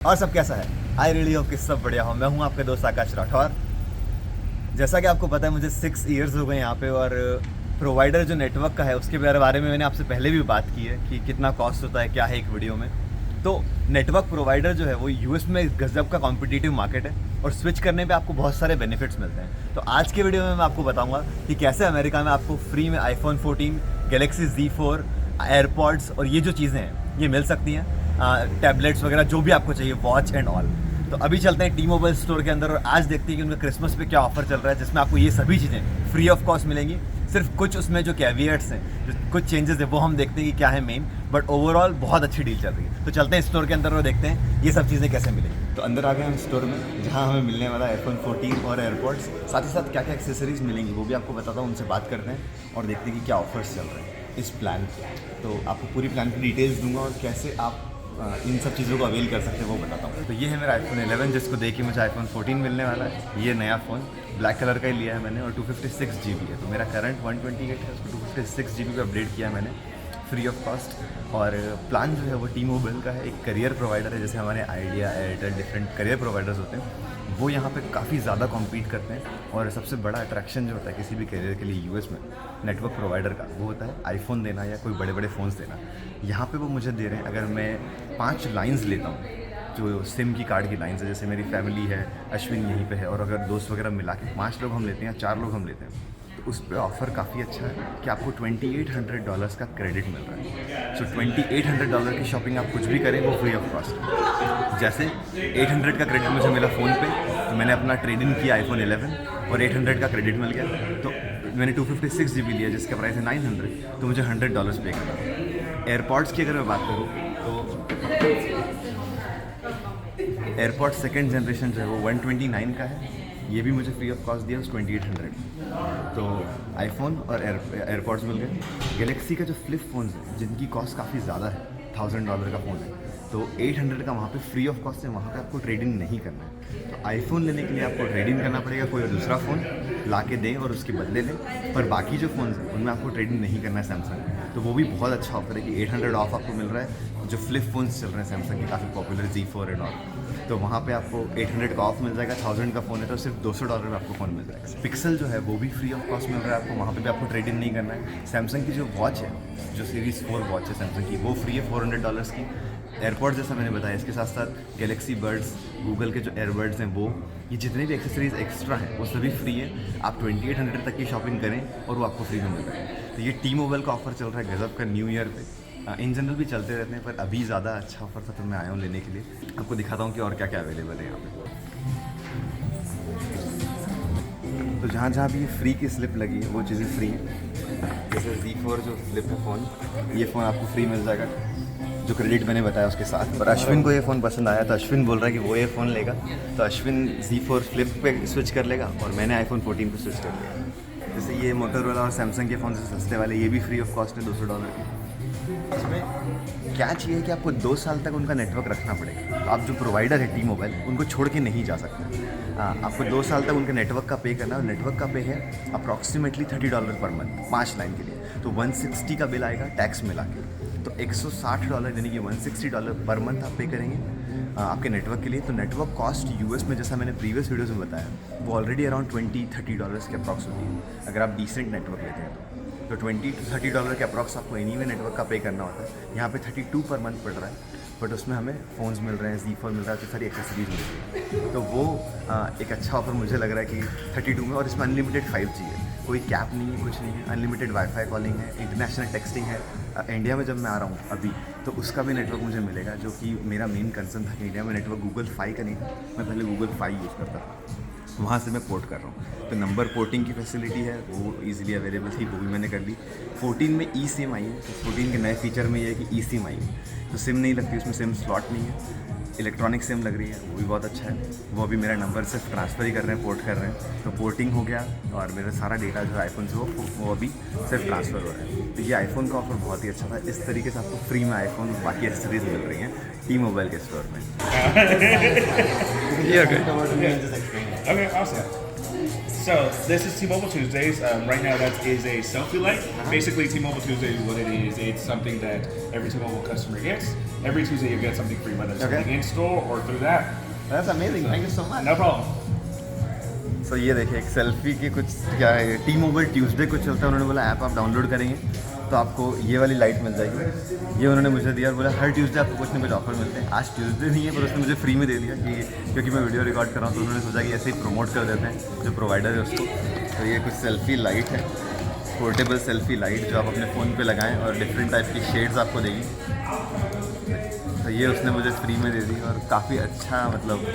और सब कैसा है? आई रियली होप कि सब बढ़िया हो। मैं हूं आपका दोस्त आकाश राठौर। जैसा कि आपको पता है, मुझे 6 इयर्स हो गए यहाँ पे, और प्रोवाइडर जो नेटवर्क का है उसके बारे में मैंने आपसे पहले भी बात की है कि कितना कॉस्ट होता है, क्या है एक वीडियो में। तो नेटवर्क प्रोवाइडर जो है वो यूएस में गजब का कॉम्पिटिटिव मार्केट है, और स्विच करने पे आपको बहुत सारे बेनिफिट्स मिलते हैं। तो आज के वीडियो में मैं आपको बताऊंगा कि कैसे अमेरिका में आपको फ्री में iPhone 14, Galaxy Z4, एयरपॉड्स और ये जो चीज़ें हैं ये मिल सकती हैं, टैबलेट्स वगैरह जो भी आपको चाहिए, वॉच एंड ऑल। तो अभी चलते हैं टी मोबाइल स्टोर के अंदर और आज देखते हैं कि उनका क्रिसमस पे क्या ऑफर चल रहा है, जिसमें आपको ये सभी चीज़ें फ्री ऑफ कॉस्ट मिलेंगी। सिर्फ कुछ उसमें जो कैवियट्स हैं, जो कुछ चेंजेस हैं, वो हम देखते हैं कि क्या है मेन, बट ओवरऑल बहुत अच्छी डील चल रही है। तो चलते हैं स्टोर के अंदर और देखते हैं ये सब चीज़ें कैसे मिलेंगी। तो अंदर आ गए हम स्टोर में, जहाँ हमें मिलने वाला है iPhone 14 और एयरपॉड्स। साथ ही साथ क्या क्या एक्सेसरीज मिलेंगी वो भी आपको बताता हूँ, उनसे बात करते हैं और देखते हैं कि क्या ऑफर्स चल रहे हैं इस प्लान पे। तो आपको पूरी प्लान की डिटेल्स दूंगा और कैसे आप इन सब चीज़ों को अवेल कर सकते हैं वो बताता हूँ। तो ये है मेरा iPhone 11, जिसको देख के मुझे iPhone 14 मिलने वाला है। ये नया फ़ोन ब्लैक कलर का ही लिया है मैंने, और 256 GB है। तो मेरा करंट 128 है, उसको 256 GB पे अपडेट किया है मैंने फ्री ऑफ कॉस्ट। और प्लान जो है वो टी मोबाइल का है, एक करियर प्रोवाइडर है। जैसे हमारे idea, Airtel, different career providers होते हैं, वो यहाँ पे काफ़ी ज़्यादा कॉम्पीट करते हैं। और सबसे बड़ा अट्रैक्शन जो होता है किसी भी करियर के लिए यूएस में नेटवर्क प्रोवाइडर का, वो होता है आईफोन देना या कोई बड़े बड़े फ़ोन्स देना। यहाँ पे वो मुझे दे रहे हैं, अगर मैं 5 लाइंस लेता हूँ जो सिम की कार्ड की लाइंस है, जैसे मेरी फैमिली है, अश्विन यहीं पे है, और अगर दोस्त वगैरह मिला के 5 लोग हम लेते हैं या 4 लोग हम लेते हैं, तो उस पर ऑफ़र काफ़ी अच्छा है कि आपको $2800 का क्रेडिट मिल रहा है। सो $2800 की शॉपिंग आप कुछ भी करें वो फ्री ऑफ कॉस्ट। जैसे 800 का क्रेडिट मुझे मिला फ़ोन पे, तो मैंने अपना ट्रेड इन किया iPhone 11 और 800 का क्रेडिट मिल गया। तो मैंने 256 GB लिया जिसका प्राइस है 900, तो मुझे $100 पे करना। एयरपॉड्स की अगर मैं बात करूँ तो एयरपॉड्स सेकेंड जनरेशन जो है वो 129 का है। ये भी मुझे फ्री ऑफ कॉस्ट दिया उस 2800। तो आईफोन और एयरपॉड्स मिल गए। गैलेक्सी का जो फ्लिप फ़ोन्स हैं जिनकी कॉस्ट काफ़ी ज़्यादा है, $1000 का फ़ोन है, तो 800 का वहाँ पे फ्री ऑफ कॉस्ट है। वहाँ पे आपको ट्रेडिंग नहीं करना है। तो आईफोन लेने के लिए आपको ट्रेडिंग करना पड़ेगा, कोई दूसरा फ़ोन ला के दें और उसके बदले लें। पर बाकी जो फ़ोन्स हैं उनमें आपको ट्रेडिंग नहीं करना है सैमसंग में। तो वो भी बहुत अच्छा ऑफर है कि 800 ऑफ आपको मिल रहा है। जो फ्लिप फ़ोन्स चल रहे हैं सैमसंग के काफ़ी पॉपुलर, Z4 एंड ऑल, तो वहाँ पे आपको 800 का ऑफ मिल जाएगा। 1000 का फ़ोन है तो सिर्फ $200 में आपको फ़ोन मिल जाएगा। पिक्सल जो है वो भी फ्री ऑफ कॉस्ट मिल रहा है आपको, वहाँ पे भी आपको ट्रेडिंग नहीं करना है। सैमसंग की जो वॉच है, जो सीरीज़ 4 वॉच है सैमसंग की, वो फ्री है $400 की। एयरपॉड्स जैसा मैंने बताया, इसके साथ साथ गैलेक्सी बर्ड्स, गूगल के जो एयरबड्स हैं वो, ये जितने भी एक्सेसरीज एक्स्ट्रा हैं वो सभी फ्री है। आप 2800 तक की शॉपिंग करें और वो आपको फ्री में मिल रहा है। तो ये टी मोबाइल का ऑफर चल रहा है गजब का न्यू ईयर पे। इन जनरल भी चलते रहते हैं, पर अभी ज़्यादा अच्छा ऑफर था तो मैं आया हूँ लेने के लिए। आपको दिखाता हूँ कि और क्या क्या अवेलेबल है यहाँ पे। तो जहाँ जहाँ भी ये फ्री की स्लिप लगी है वो चीज़ें फ्री हैं। जैसे Z4 जो फ्लिप है फ़ोन, ये फ़ोन आपको फ्री मिल जाएगा, जो क्रेडिट मैंने बताया उसके साथ। और अश्विन को ये फ़ोन पसंद आया तो अश्विन बोल रहा है कि वो ये फ़ोन लेगा, तो अश्विन Z4 फ्लिप पे स्विच कर लेगा और मैंने iPhone 14 पे स्विच कर लिया। जैसे ये मोटोरोला और सैमसंग के फ़ोन से सस्ते वाले, ये भी फ्री ऑफ कॉस्ट है $200 के। इसमें क्या चाहिए कि आपको 2 साल तक उनका नेटवर्क रखना पड़ेगा। तो आप जो प्रोवाइडर है टी मोबाइल, उनको छोड़ के नहीं जा सकते। आपको 2 साल तक उनके नेटवर्क का पे करना है, और नेटवर्क का पे है अप्रॉक्सीमेटली $30 पर मंथ 5 लाइन के लिए। तो 160 का बिल आएगा टैक्स मिला के, तो $160 यानी कि $160 पर मंथ आप पे करेंगे आपके नेटवर्क के लिए। तो नेटवर्क कॉस्ट यूएस में, जैसा मैंने प्रीवियस वीडियोज़ में बताया, वो ऑलरेडी अराउंड $20-30 के अप्रॉक्स होती है अगर आप डिसेंट नेटवर्क लेते हैं तो $20 to $30 के अप्रॉक्स आपको एनी में नेटवर्क का पे करना होता है। यहाँ पे 32 पर मंथ पड़ रहा है, बट उसमें हमें फ़ोन्स मिल रहे हैं, Z4 मिल रहा है, तो सारी एक्सेसरीज मिल रही है। तो वो एक अच्छा ऑफर मुझे लग रहा है कि 32 में, और इसमें अनलिमिटेड 5G है, कोई कैप नहीं है, कुछ नहीं है। अनलिमिटेड वाईफाई कॉलिंग है, इंटरनेशनल टेक्सटिंग है। इंडिया में जब मैं आ रहा हूँ अभी, तो उसका भी नेटवर्क मुझे मिलेगा, जो कि मेरा मेन कंसर्न था कि इंडिया में नेटवर्क गूगल फाई का नहीं था। मैं पहले गूगल फाई यूज़ करता था, वहाँ से मैं पोर्ट कर रहा हूँ। तो नंबर पोर्टिंग की फैसिलिटी है, वो इजीली अवेलेबल थी, वो भी मैंने कर ली। 14 में ई सिम आई है, तो 14 के नए फीचर में ये है कि ई सिम आई है, तो सिम नहीं लगती उसमें, सिम स्लॉट नहीं है, इलेक्ट्रॉनिक सिम लग रही है, वो भी बहुत अच्छा है। वो अभी मेरा नंबर सिर्फ ट्रांसफ़र ही कर रहे हैं, पोर्ट कर रहे हैं, तो पोर्टिंग हो गया और मेरा सारा डेटा जो है आईफोन से वो अभी सिर्फ ट्रांसफ़र हो रहा है। तो ये आईफोन का ऑफर बहुत ही अच्छा था। इस तरीके से आपको फ्री में आईफोन बाकी एक्सेसरीज मिल रही हैं टी मोबाइल के स्टोर में। Okay, awesome. So this is T-Mobile Tuesdays. Right now, that is a selfie light. Basically, T-Mobile Tuesdays, what it is, it's something that every T-Mobile customer gets. Every Tuesday, you get something free, whether it's something in store or through that. That's amazing. Thank you so much. No problem. So ये देखिए एक selfie के कुछ क्या है, T mobile Tuesday कुछ चलता है, उन्होंने बोला ऐप आप डाउनलोड करेंगे तो आपको ये वाली लाइट मिल जाएगी। ये उन्होंने मुझे दिया और बोला हर ट्यूसडे आपको कुछ ना कुछ ऑफर मिलते हैं। आज ट्यूसडे नहीं है पर उसने मुझे फ्री में दे दिया कि क्योंकि मैं वीडियो रिकॉर्ड कर रहा हूँ, तो उन्होंने सोचा कि ऐसे ही प्रमोट कर देते हैं जो प्रोवाइडर है उसको। तो ये कुछ सेल्फी लाइट है, पोर्टेबल सेल्फी लाइट जो आप अपने फ़ोन पे लगाएं और डिफरेंट टाइप की शेड्स आपको देगी। तो ये उसने मुझे फ्री में दे दी और काफ़ी अच्छा, मतलब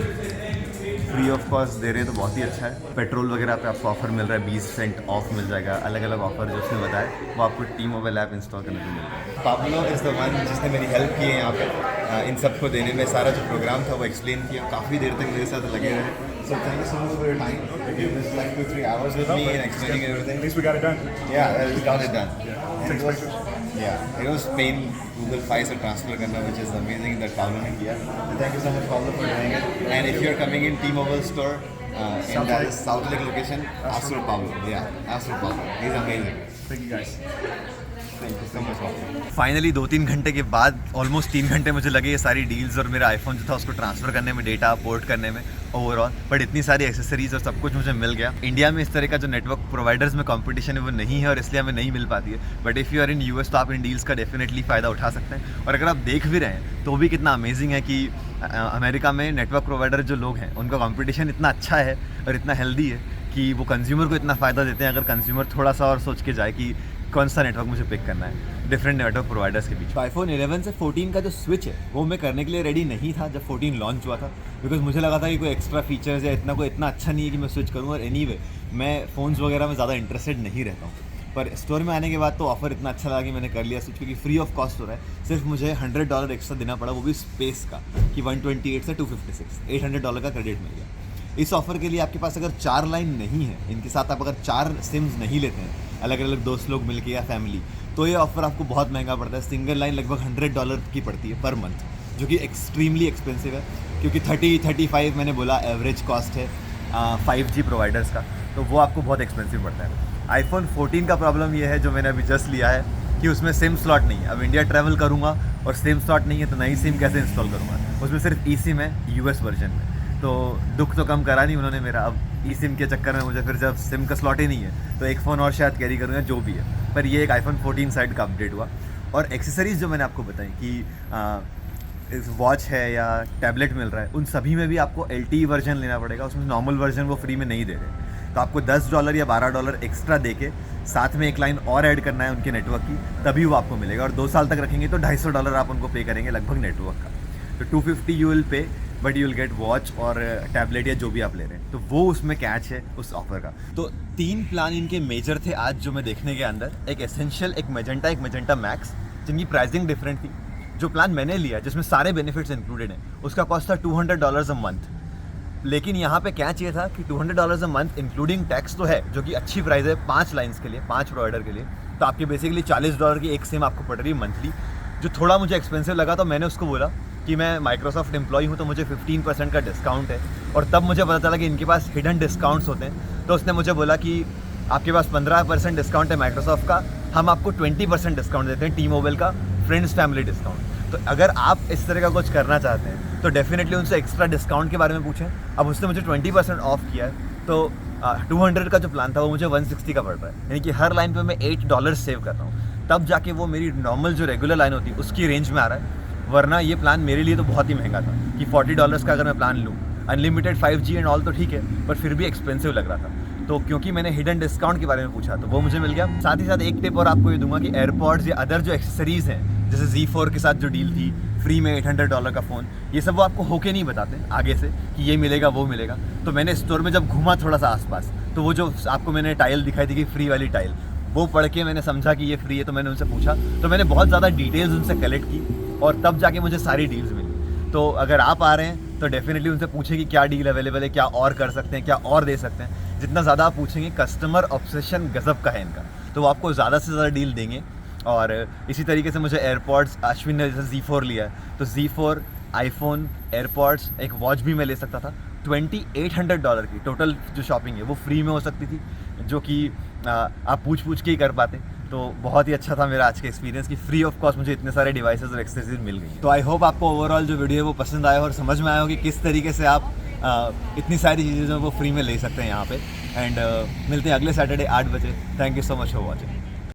फ्री ऑफ कॉस्ट दे रहे हैं तो बहुत ही अच्छा है। पेट्रोल वगैरह पे आपको ऑफर मिल रहा है, 20 सेंट ऑफ मिल जाएगा। अलग अलग ऑफर जो उसने बताया वो आपको टी मोबाइल ऐप इंस्टॉल करने को मिल जाएगा। पाब्लो इज़ द वन जिसने मेरी हेल्प की है यहाँ पे इन सबको देने में। सारा जो प्रोग्राम था वो एक्सप्लेन किया, काफ़ी देर तक मेरे साथ लगे रहे। So thank you so much for your time. You was like 2-3 hours with me and explaining everything. At least we got it done. Yeah, we got it done. Takes pictures. Yeah, it was Spain Google Fi से transfer करना, which is amazing that Pablo ने किया. So thank you so much Pablo for doing it. And if you're coming in T-Mobile store in Dallas South Lake location, ask for Pablo. Yeah, ask for Pablo. He's amazing. Thank you guys. Thank you so much Pablo. Finally 2-3 घंटे के बाद, almost 3 घंटे मुझे लगे ये सारी deals और मेरा आईफोन जो था उसको ट्रांसफ़र करने में, डेटा पोर्ट करने में ओवरऑल। बट इतनी सारी एक्सेसरीज और सब कुछ मुझे मिल गया। इंडिया में इस तरह का जो नेटवर्क प्रोवाइडर्स में कंपटीशन है वो नहीं है और इसलिए हमें नहीं मिल पाती है। But if you are in US तो आप इन डील्स का डेफिनेटली फ़ायदा उठा सकते हैं। और अगर आप देख भी रहे हैं तो भी कितना अमेजिंग है कि अमेरिका में नेटवर्क प्रोवाइडर जो लोग हैं उनका कंपटीशन इतना अच्छा है और इतना हेल्दी है कि वो कंज्यूमर को इतना फ़ायदा देते हैं। अगर कंज्यूमर थोड़ा सा और सोच के जाए कि कौन सा नेटवर्क मुझे पिक करना है डिफरेंट नेटवर्क प्रोवाइडर्स के बीच। आईफोन 11 से 14 का जो स्विच है वो मैं करने के लिए रेडी नहीं था जब 14 लॉन्च हुआ था, बिकॉज मुझे लगा था कि कोई एक्स्ट्रा फीचर्स या इतना अच्छा नहीं है कि मैं स्विच करूँ। और एनीवे मैं फ़ोन्स वगैरह में ज़्यादा इंटरेस्टेड नहीं रहता हूँ, पर स्टोर में आने के बाद तो ऑफर इतना अच्छा लगा कि मैंने कर लिया स्विच, क्योंकि फ्री ऑफ कॉस्ट हो रहा है। सिर्फ मुझे $100 एक्स्ट्रा देना पड़ा, वो भी स्पेस का, कि 128 से 256, $800 का क्रेडिट मिल गया। इस ऑफ़र के लिए आपके पास अगर 4 लाइन नहीं है, इनके साथ आप अगर 4 सिम्स नहीं लेते हैं अलग अलग दोस्त लोग मिलके या फैमिली, तो ये ऑफ़र आपको बहुत महंगा पड़ता है। सिंगल लाइन लगभग $100 की पड़ती है पर मंथ, जो कि एक्सट्रीमली एक्सपेंसिव है, क्योंकि 30-35 मैंने बोला एवरेज कॉस्ट है 5G प्रोवाइडर्स का, तो वो आपको बहुत एक्सपेंसिव पड़ता है। आईफोन 14 का प्रॉब्लम ये है जो मैंने अभी जस्ट लिया है कि उसमें सिम स्लॉट नहीं है। अब इंडिया ट्रैवल करूँगा और सिम स्लॉट नहीं है तो नई सिम कैसे इंस्टॉल करूँगा? उसमें सिर्फ ई सिम है यूएस वर्जन में, तो दुख तो कम करा नहीं उन्होंने मेरा। अब ई सिम के चक्कर में मुझे फिर जब सिम का स्लॉट ही नहीं है तो एक फ़ोन और शायद कैरी करूँगा जो भी है। पर ये एक आईफोन 14 साइड का अपडेट हुआ। और एक्सेसरीज़ जो मैंने आपको बताई कि वॉच है या टैबलेट मिल रहा है, उन सभी में भी आपको LTE वर्जन लेना पड़ेगा। उसमें नॉर्मल वर्जन वो फ्री में नहीं दे रहे, तो आपको $10 या $12 एक्स्ट्रा दे के साथ में एक लाइन और ऐड करना है उनके नेटवर्क की, तभी वो आपको मिलेगा। और 2 साल तक रखेंगे तो $250 आप उनको पे करेंगे लगभग नेटवर्क का। तो 250 you will pay, but you will get watch और टैबलेट या जो भी आप ले रहे हैं, तो वो उसमें कैच है उस ऑफर का। तो 3 प्लान इनके मेजर थे आज जो मैं देखने के अंदर, एक एसेंशियल, एक मेजेंटा मैक्स, जिनकी प्राइसिंग डिफरेंट थी। जो प्लान मैंने लिया जिसमें सारे बेनिफिट्स इंक्लूडेड हैं, उसका कॉस्ट था $200 अ मंथ। लेकिन यहाँ पे कैच ये था कि $200 अ मंथ इंक्लूडिंग टैक्स तो है, जो कि अच्छी प्राइस है 5 लाइन्स के लिए, 5 प्रोवाइडर के लिए। तो आपके बेसिकली $40 की एक सिम आपको पड़ रही है मंथली, जो थोड़ा मुझे एक्सपेंसिव लगा। तो मैंने उसको बोला कि मैं माइक्रोसॉफ्ट एम्प्लॉई हूँ तो मुझे 15% का डिस्काउंट है। और तब मुझे पता चला कि इनके पास हिडन डिस्काउंट्स होते हैं। तो उसने मुझे बोला कि आपके पास 15% डिस्काउंट है माइक्रोसॉफ्ट का, हम आपको 20% डिस्काउंट देते हैं टी मोबाइल का, फ्रेंड्स फैमिली डिस्काउंट। तो अगर आप इस तरह का कुछ करना चाहते हैं तो डेफिनेटली उनसे एक्स्ट्रा डिस्काउंट के बारे में पूछें। अब उसने मुझे 20% ऑफ किया है, तो 200 का जो प्लान था वो मुझे 160 का पड़ रहा है, यानी कि हर लाइन पे मैं $8 सेव कर रहा हूँ। तब जाके वो मेरी नॉर्मल जो रेगुलर लाइन होती है उसकी रेंज में आ रहा है। वरना ये प्लान मेरे लिए तो बहुत ही महंगा था कि $40 का अगर मैं प्लान लूँ, अनलिमिटेड 5G एंड ऑल तो ठीक है, पर फिर भी एक्सपेंसिव लग रहा था। तो क्योंकि मैंने हिडन डिस्काउंट के बारे में पूछा तो वो मुझे मिल गया। साथ ही साथ एक टिप और आपको ये दूंगा कि एयरपॉड्स या अदर जो एक्सेसरीज़ हैं, जैसे Z4 के साथ जो डील थी फ्री में $800 का फ़ोन, ये सब वो आपको होके नहीं बताते आगे से कि ये मिलेगा वो मिलेगा। तो मैंने स्टोर में जब घूमा थोड़ा सा आसपास, तो वो जो आपको मैंने टाइल दिखाई थी कि फ्री वाली टाइल, वो पढ़ के मैंने समझा कि ये फ्री है। तो मैंने उनसे पूछा, तो मैंने बहुत ज़्यादा डिटेल्स उनसे कलेक्ट की और तब जाके मुझे सारी डील्स मिली। तो अगर आप आ रहे हैं तो डेफिनेटली उनसे पूछें कि क्या डील अवेलेबल है, क्या और कर सकते हैं, क्या और दे सकते हैं। जितना ज़्यादा आप पूछेंगे, कस्टमर ऑब्सेशन गज़ब का है इनका, तो वो आपको ज़्यादा से ज़्यादा डील देंगे। और इसी तरीके से मुझे एयरपॉड्स, अश्विन ने जैसे Z4 लिया है तो Z4, आईफोन, एयरपॉड्स, एक वॉच भी मैं ले सकता था, $2800 की टोटल जो शॉपिंग है वो फ्री में हो सकती थी, जो कि आप पूछ के ही कर पाते। तो बहुत ही अच्छा था मेरा आज का एक्सपीरियंस कि फ्री ऑफ कॉस्ट मुझे इतने सारे डिवाइसेस और एक्सेसरीज मिल गई। तो आई होप आपको ओवरऑल जो वीडियो है वो पसंद आया और समझ में आया हो कि किस तरीके से आप इतनी सारी चीज़ें वो फ्री में ले सकते हैं यहाँ पे। एंड मिलते हैं अगले सैटरडे 8 बजे। Thank you so much for watching.